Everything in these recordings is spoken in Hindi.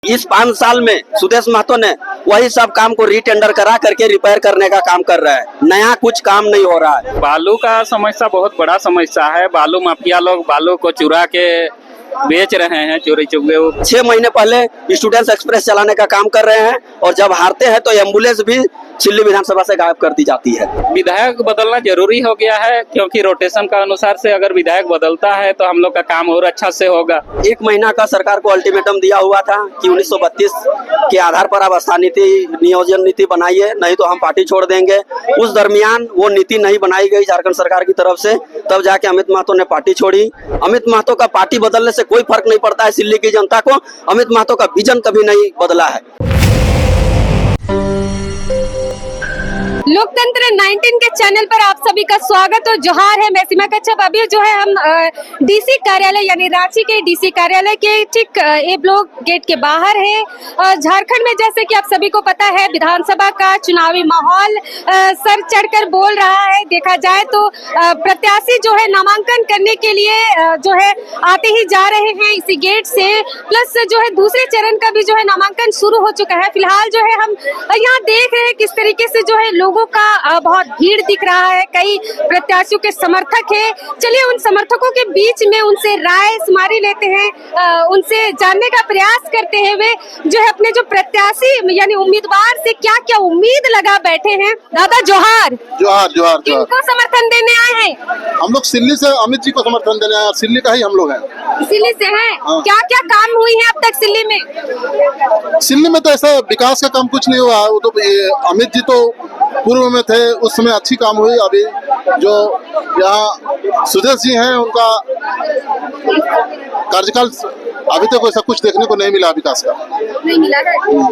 इस 5 साल में सुदेश महतो ने वही सब काम को रीटेंडर करा करके रिपेयर करने का काम कर रहा है। नया कुछ काम नहीं हो रहा है। बालू का समस्या बहुत बड़ा समस्या है। बालू माफिया लोग बालू को चुरा के बेच रहे हैं, चोरी चुपके। 6 महीने पहले स्टूडेंट्स एक्सप्रेस चलाने का काम कर रहे हैं और जब हारते हैं तो एम्बुलेंस भी सिल्ली विधानसभा से गायब कर दी जाती है। विधायक बदलना जरूरी हो गया है क्योंकि रोटेशन का अनुसार से अगर विधायक बदलता है तो हम लोग का काम और अच्छा से होगा। 1 महीना का सरकार को अल्टीमेटम दिया हुआ था कि 1932 के आधार पर आप स्थायी नीति नियोजन नीति बनाइए, नहीं तो हम पार्टी छोड़ देंगे। उस दरमियान वो नीति नहीं बनाई गई झारखंड सरकार की तरफ से, तब जाके अमित महतो ने पार्टी छोड़ी। अमित महतो का पार्टी बदलने से कोई फर्क नहीं पड़ता है सिल्ली की जनता को। अमित महतो का विजन कभी नहीं बदला है। लोकतंत्र 19 के चैनल पर आप सभी का स्वागत और जोहार है। मैं सीमा कच्छप। अभी जो है हम डीसी कार्यालय यानी रांची के डीसी कार्यालय के ठीक ए ब्लॉक गेट के बाहर है। और झारखंड में जैसे कि आप सभी को पता है विधानसभा का चुनावी माहौल सर चढ़कर बोल रहा है। देखा जाए तो प्रत्याशी जो है नामांकन करने के लिए जो है आते ही जा रहे हैं इसी गेट से। प्लस जो है दूसरे चरण का भी जो है नामांकन शुरू हो चुका है। फिलहाल जो है हम यहाँ देख रहे हैं किस तरीके से जो है लोगों का बहुत भीड़ दिख रहा है। कई प्रत्याशियों के समर्थक है। चलिए उन समर्थकों के बीच में उनसे राय शुमारी लेते हैं, उनसे जानने का प्रयास करते हैं वे जो है अपने जो प्रत्याशी यानी उम्मीदवार से क्या क्या उम्मीद लगा बैठे हैं। दादा जोहार। जोहार जोहार जोहार। किनको समर्थन देने आए हैं? हम लोग सिल्ली से अमित जी को समर्थन देने आए हैं। सिल्ली का ही हम लोग हैं। सिल्ली से हैं। हाँ। क्या क्या काम हुई है अब तक सिल्ली में? सिल्ली में तो ऐसा विकास का काम कुछ नहीं हुआ है। वो तो अमित जी तो पूर्व में थे, उस समय अच्छी काम हुई। अभी जो यहाँ सुदेश जी हैं उनका कार्यकाल अभी तक वैसा कुछ देखने को नहीं मिला विकास का। नहीं मिला है।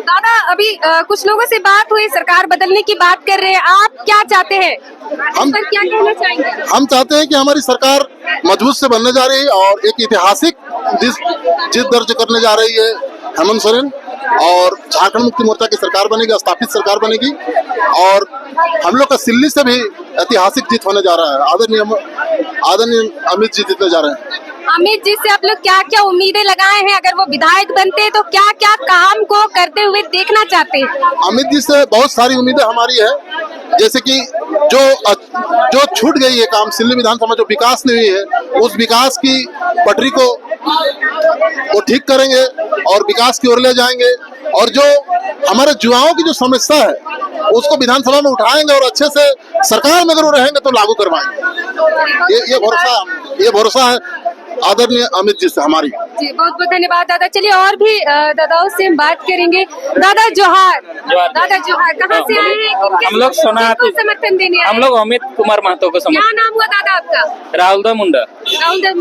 दादा अभी कुछ लोगों से बात हुई, सरकार बदलने की बात कर रहे हैं। आप क्या चाहते हैं? हम पर क्या कहना चाहेंगे? हम चाहते हैं कि हमारी सरकार मजबूत से बनने जा रही है और एक ऐतिहासिक जीत दर्ज करने जा रही है हेमंत सोरेन, और झारखंड मुक्ति मोर्चा की सरकार बनेगी, स्थापित सरकार बनेगी। और हम लोग का सिल्ली से भी ऐतिहासिक जीत होने जा रहा है। आदरणीय अमित जी जीतने जा रहे हैं। अमित जी से आप लोग क्या क्या उम्मीदें लगाए हैं? अगर वो विधायक बनते हैं तो क्या क्या काम को करते हुए देखना चाहते हैं? अमित जी से बहुत सारी उम्मीदें हमारी है, जैसे कि जो छूट गई है काम सिल्ली विधानसभा, जो विकास नहीं हुई है उस विकास की पटरी को वो ठीक करेंगे और विकास की ओर ले जाएंगे। और जो हमारे युवाओं की जो समस्या है उसको विधानसभा में उठाएंगे और अच्छे से सरकार में अगर वो रहेंगे तो लागू करवाएंगे। ये भरोसा है आदरणीय अमित जी से हमारी। जी बहुत बहुत धन्यवाद दादा। चलिए और भी दादाओं से हम बात करेंगे। दादा जोहार। दादा जोहार। कहाँ से आए हैं? हम लोग सोनाहातू समर्थन देने आए? हम लोग अमित कुमार महतो को क्या नाम हुआ दादा आपका? राहुल दा मुंडा। राहुल दा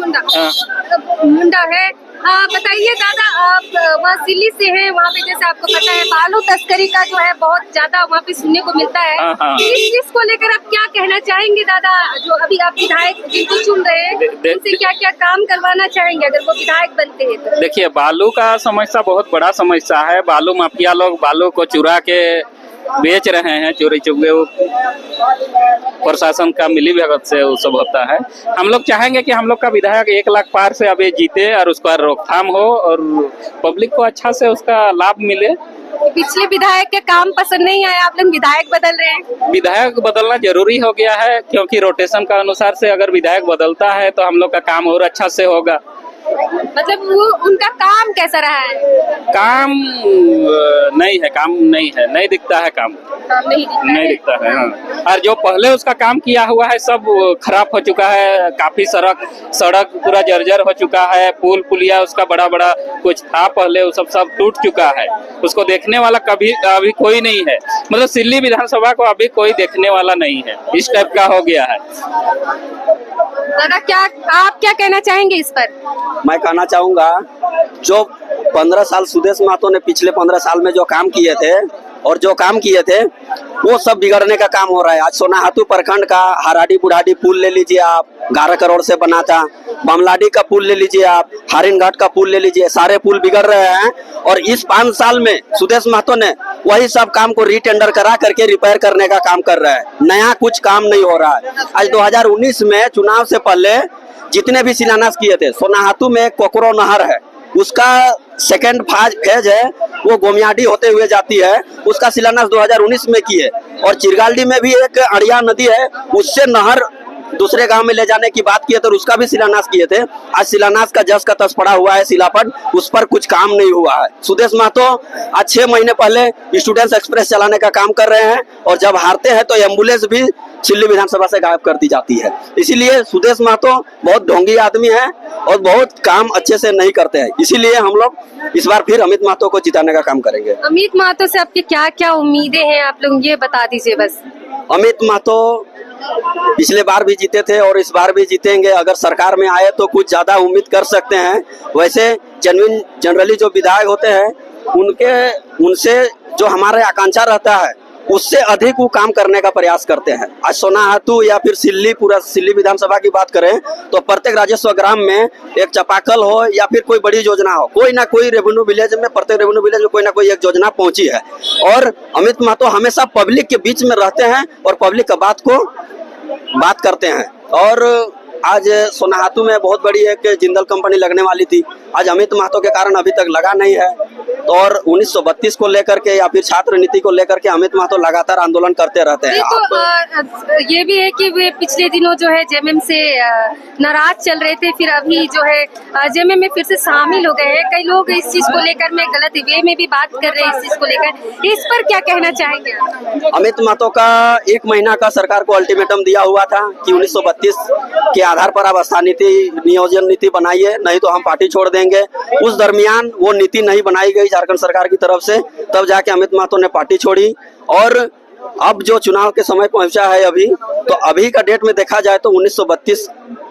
मुंडा है। बताइए दादा, आप वहाँ सिल्ली से हैं, वहाँ पे जैसे आपको पता है बालू तस्करी का जो है बहुत ज्यादा वहाँ पे सुनने को मिलता है। हाँ। इस चीज को लेकर आप क्या कहना चाहेंगे दादा? जो अभी आप विधायक जिनको चुन रहे हैं उनसे क्या क्या काम करवाना चाहेंगे अगर वो विधायक बनते हैं तो? देखिए, बालू का समस्या बहुत बड़ा समस्या है। बालू माफिया लोग बालू को चुरा के बेच रहे हैं, चोरी चुपके। प्रशासन का मिली भगत से वो सब होता है। हम लोग चाहेंगे कि हम लोग का विधायक 1 लाख पार से अभी जीते और उसका रोकथाम हो और पब्लिक को अच्छा से उसका लाभ मिले। पिछले विधायक के काम पसंद नहीं आए, आप लोग विधायक बदल रहे हैं? विधायक बदलना जरूरी हो गया है क्योंकि रोटेशन का अनुसार से अगर विधायक बदलता है तो हम लोग का काम और अच्छा से होगा। मतलब वो उनका काम कैसा रहा है? काम नहीं दिखता है। काम नहीं दिखता है। हाँ। और जो पहले उसका काम किया हुआ है सब खराब हो चुका है। काफी सड़क पूरा जर्जर हो चुका है। पुल पुलिया उसका बड़ा कुछ था पहले, वो सब टूट चुका है। उसको देखने वाला अभी कोई नहीं है। मतलब सिल्ली विधानसभा को अभी कोई देखने वाला नहीं है। इस टाइप का हो गया है। दादा आप क्या कहना चाहेंगे इस पर? मैं कहना चाहूंगा जो 15 साल सुदेश महतो ने पिछले 15 साल में जो काम किए थे और जो काम किए थे वो सब बिगड़ने का काम हो रहा है। आज सोनाहातू प्रखंड का हराडी बुढ़ाडी पुल ले लीजिए आप, 11 करोड़ से बना था। बमलाडी का पुल ले लीजिए आप, हारिन घाट का पुल ले लीजिए, सारे पुल बिगड़ रहे हैं। और इस 5 साल में सुदेश महतो ने वही सब काम को रीटेंडर करा करके रिपेयर करने का काम कर रहा है। नया कुछ काम नहीं हो रहा है। आज 2019 में चुनाव से पहले जितने भी शिलान्यास किए थे, सोनाहातू में कोकरो नहर है, उसका सेकेंड फेज है वो गोमियाडी होते हुए जाती है, उसका शिलान्यास 2019 में किए। और चिरगालडी में भी एक अड़िया नदी है, उससे नहर दूसरे गांव में ले जाने की बात किए तो उसका भी शिलान्यास किए थे। आज शिलान्यास का जस का तस पड़ा हुआ है शिलापट, उस पर कुछ काम नहीं हुआ है। सुदेश महतो आज 6 महीने पहले स्टूडेंट्स एक्सप्रेस चलाने का काम कर रहे हैं और जब हारते हैं तो एम्बुलेंस भी सिल्ली विधानसभा से गायब कर दी जाती है। इसीलिए सुदेश महतो बहुत ढोंगी आदमी है और बहुत काम अच्छे से नहीं करते हैं। इसीलिए हम लोग इस बार फिर अमित महतो को जिताने का काम करेंगे। अमित महतो से आपकी क्या क्या उम्मीदें हैं, आप लोग ये बता दीजिए बस। अमित महतो पिछले बार भी जीते थे और इस बार भी जीतेंगे। अगर सरकार में आए तो कुछ ज्यादा उम्मीद कर सकते हैं। वैसे जनरली जो विधायक होते हैं उनसे जो हमारे आकांक्षा रहता है उससे अधिक वो काम करने का प्रयास करते हैं। आज सोनाहातू या फिर पूरा सिल्ली विधानसभा की बात करें तो प्रत्येक राजस्व ग्राम में एक चापाकल हो या फिर कोई बड़ी योजना हो, कोई ना कोई रेवेन्यू विलेज में, प्रत्येक रेवेन्यू विलेज में कोई ना कोई एक योजना पहुंची है। और अमित महतो हमेशा पब्लिक के बीच में रहते हैं और पब्लिक का बात करते हैं। और आज सोनाहातू में बहुत बड़ी एक जिंदल कंपनी लगने वाली थी, आज अमित महतो के कारण अभी तक लगा नहीं है। और 1932 को लेकर के या फिर छात्र नीति को लेकर के अमित महतो लगातार आंदोलन करते रहते हैं। तो ये भी है कि वे पिछले दिनों जो है जेएमएम से नाराज चल रहे थे, फिर अभी जो है जेएमएम में फिर से शामिल हो गए हैं। कई लोग इस चीज को लेकर में गलत वे में भी बात कर रहे हैं इस चीज को लेकर, इस पर क्या कहना चाहेंगे? अमित महतो का 1 महीना का सरकार को अल्टीमेटम दिया हुआ था कि 1932 के आधार पर आप स्थायी नीति नियोजन नीति बनाइए, नहीं तो हम पार्टी छोड़ देंगे। उस दरमियान वो नीति नहीं बनाई गई झारखंड सरकार की तरफ से, तब जाके अमित महतो ने पार्टी छोड़ी। और अब जो चुनाव के समय पहुंचा है अभी, तो अभी का डेट में देखा जाए तो 1932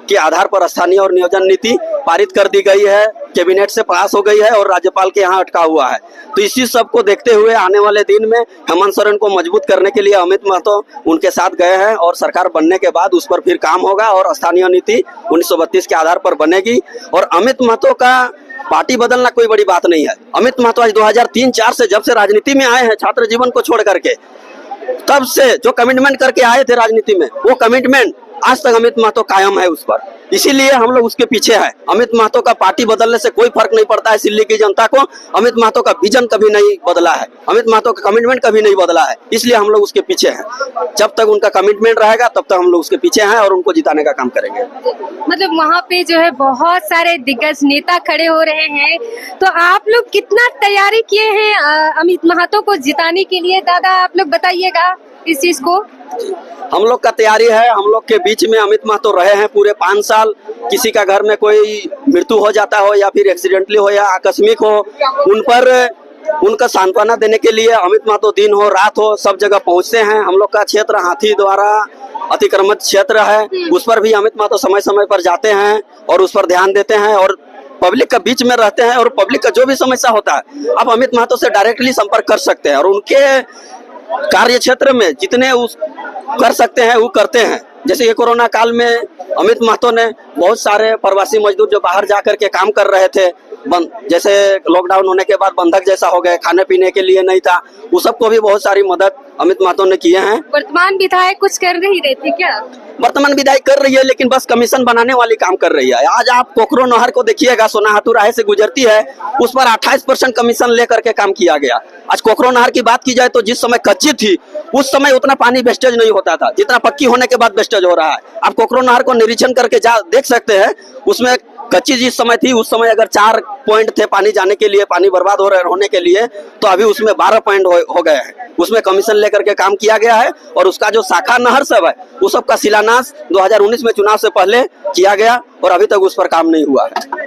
के आधार पर स्थानीय और नियोजन नीति पारित कर दी गई है, कैबिनेट से पास हो गई है और राज्यपाल के यहाँ अटका हुआ है। तो इसी सब को देखते हुए आने वाले दिन में हेमंत सोरेन को मजबूत करने के लिए अमित महतो उनके साथ गए हैं और सरकार बनने के बाद उस पर फिर काम होगा और स्थानीय नीति 1932 के आधार पर बनेगी। और अमित महतो का पार्टी बदलना कोई बड़ी बात नहीं है। अमित महतो आज 2003-04 से जब से राजनीति में आए हैं छात्र जीवन को छोड़ करके, तब से जो कमिटमेंट करके आए थे राजनीति में, वो कमिटमेंट आज तक अमित महतो कायम है उस पर। इसीलिए हम लोग उसके पीछे हैं। अमित महतो का पार्टी बदलने से कोई फर्क नहीं पड़ता है सिल्ली की जनता को। अमित महतो का विजन कभी नहीं बदला है, अमित महतो का कमिटमेंट कभी नहीं बदला है, इसलिए हम लोग उसके पीछे हैं। जब तक उनका कमिटमेंट रहेगा तब तक हम लोग उसके पीछे हैं और उनको जिताने का काम करेंगे। मतलब वहाँ पे जो है बहुत सारे दिग्गज नेता खड़े हो रहे हैं, तो आप लोग कितना तैयारी किए हैं अमित महतो को जिताने के लिए? दादा आप लोग बताइएगा इस चीज को। हम लोग का तैयारी है, हम लोग के बीच में अमित महतो रहे हैं पूरे 5 साल। किसी का घर में कोई मृत्यु हो जाता हो या फिर एक्सीडेंटली हो या आकस्मिक हो, उन पर उनका सांत्वना देने के लिए अमित महतो दिन हो रात हो सब जगह पहुंचते हैं। हम लोग का क्षेत्र हाथी द्वारा अतिक्रमित क्षेत्र है, उस पर भी अमित महतो समय समय पर जाते हैं और उस पर ध्यान देते हैं और पब्लिक के बीच में रहते हैं। और पब्लिक का जो भी समस्या होता है आप अमित महतो से डायरेक्टली संपर्क कर सकते हैं और उनके कार्य क्षेत्र में जितने कर सकते हैं वो करते हैं। जैसे ये कोरोना काल में अमित महतो ने बहुत सारे प्रवासी मजदूर जो बाहर जाकर के काम कर रहे थे, जैसे लॉकडाउन होने के बाद बंधक जैसा हो गए, खाने पीने के लिए नहीं था, वो सबको भी बहुत सारी मदद अमित महतो ने किए हैं। वर्तमान विधायक कुछ कर नहीं रहे थे क्या? वर्तमान विधायक कर रही है लेकिन बस कमीशन बनाने वाली काम कर रही है। आज आप कोकरो नहर को देखिएगा, सोनाहातू राहे से गुजरती है, उस पर 28% कमीशन लेकर के काम किया गया। आज कोकरो नहर की बात की जाए तो जिस समय कच्ची थी उस समय उतना पानी वेस्टेज नहीं होता था जितना पक्की होने के बाद वेस्टेज हो रहा है। आप कोकरो नहर को निरीक्षण करके देख सकते हैं, उसमें कच्ची जिस समय थी उस समय अगर 4 पॉइंट थे पानी जाने के लिए, पानी बर्बाद होने के लिए, तो अभी उसमें 12 पॉइंट हो गए हैं। उसमें कमीशन लेकर के काम किया गया है और उसका जो शाखा नहर सब है उस सब का शिलान्यास 2019 में चुनाव से पहले किया गया और अभी तक उस पर काम नहीं हुआ है।